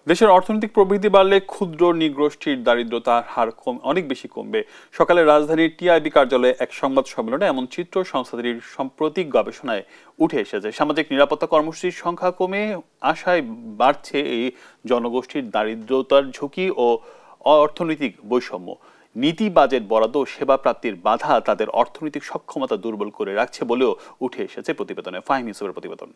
দেশের অর্থনৈতিক প্রবৃদ্ধি বাড়লে ক্ষুদ্র নৃগোষ্ঠীর দারিদ্রতার হার অনেক বেশি কমবে। সকালে রাজধানীর টিআইবি কার্যালয়ে এক সংবাদ সম্মেলনে এমন চিত্র সংস্থাটির সাম্প্রতিক গবেষণায় উঠে এসেছে। সামাজিক নিরাপত্তা কর্মসূচির সংখ্যা কমে আসায় বাড়ছে এই জনগোষ্ঠীর দারিদ্রতার ঝুঁকি ও অর্থনৈতিক বৈষম্য। নীতি, বাজেট বরাদ্দ ও সেবা প্রাপ্তির বাধা তাদের অর্থনৈতিক সক্ষমতা দুর্বল করে রাখছে বলেও উঠে এসেছে প্রতিবেদনে। ফাহিম ইউসুফের প্রতিবেদন।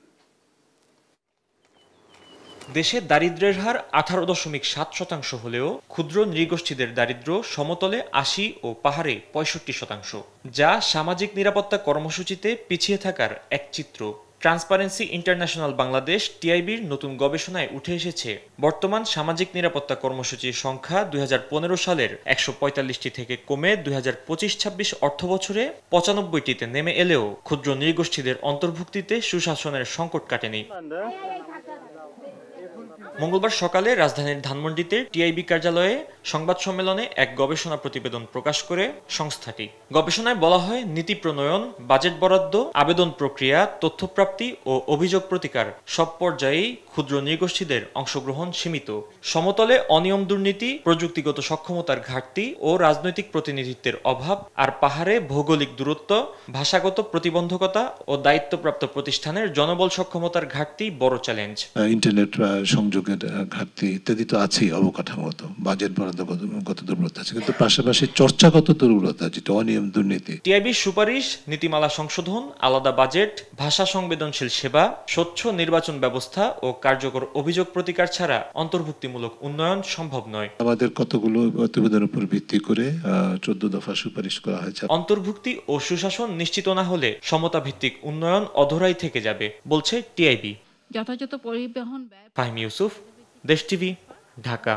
দেশে দারিদ্র্যের হার 18.7% হলেও ক্ষুদ্র নৃগোষ্ঠীদের দারিদ্র্য সমতলে 80 ও পাহাড়ে 65%, যা সামাজিক নিরাপত্তা কর্মসূচিতে পিছিয়ে থাকার এক চিত্র। ট্রান্সপারেন্সি ইন্টারন্যাশনাল বাংলাদেশ টিআইবির নতুন গবেষণায় উঠে এসেছে, বর্তমান সামাজিক নিরাপত্তা কর্মসূচির সংখ্যা 2015 সালের 145টি থেকে কমে 2025-26 অর্থবছরে 95টিতে নেমে এলেও ক্ষুদ্র নৃগোষ্ঠীদের অন্তর্ভুক্তিতে সুশাসনের সংকট কাটেনি। মঙ্গলবার সকালে রাজধানীর ধানমন্ডিতে টিআইবি কার্যালয়ে সংবাদ সম্মেলনে এক গবেষণা প্রতিবেদন প্রকাশ করে সংস্থাটি। গবেষণায় বলা হয়, নীতি প্রণয়ন, বাজেট বরাদ্দ, আবেদন প্রক্রিয়া, তথ্যপ্রাপ্তি ও অভিযোগ প্রতিকার সব পর্যায়েই ক্ষুদ্র নৃগোষ্ঠীদের অংশগ্রহণ সীমিত। সমতলে অনিয়ম, দুর্নীতি, প্রযুক্তিগত সক্ষমতার ঘাটতি ও রাজনৈতিক প্রতিনিধিত্বের অভাব, আর পাহাড়ে ভৌগোলিক দূরত্ব, ভাষাগত প্রতিবন্ধকতা ও দায়িত্বপ্রাপ্ত প্রতিষ্ঠানের জনবল সক্ষমতার ঘাটতি বড় চ্যালেঞ্জ। ইন্টারনেট সংযোগের ঘাটতি ইত্যাদি তো আছেই, অবকাঠামোগত, বাজেট বরাদ্দগত দুর্বলতা আছে, কিন্তু পাশাপাশি চর্চাগত দুর্বলতা, যেটা অনিয়ম, দুর্নীতি। টিআইবির সুপারিশ, নীতিমালা সংশোধন, আলাদা বাজেট, ভাষা সংবেদনশীল সেবা, স্বচ্ছ নির্বাচন ব্যবস্থা ও কার্যকর অভিযোগ প্রতিকার ছাড়া অন্তর্ভুক্তিমূলক উন্নয়ন সম্ভব নয়। আমাদের কতগুলো প্রতিবেদনের উপর ভিত্তি করে 14 দফা সুপারিশ করা হয়েছে। অন্তর্ভুক্তি ও সুশাসন নিশ্চিত না হলে সমতা ভিত্তিক উন্নয়ন অধরাই থেকে যাবে, বলছে টিআইবি। যথাযথ পরিবহন। ফাহিম ইউসুফ, দেশ টিভি, ঢাকা।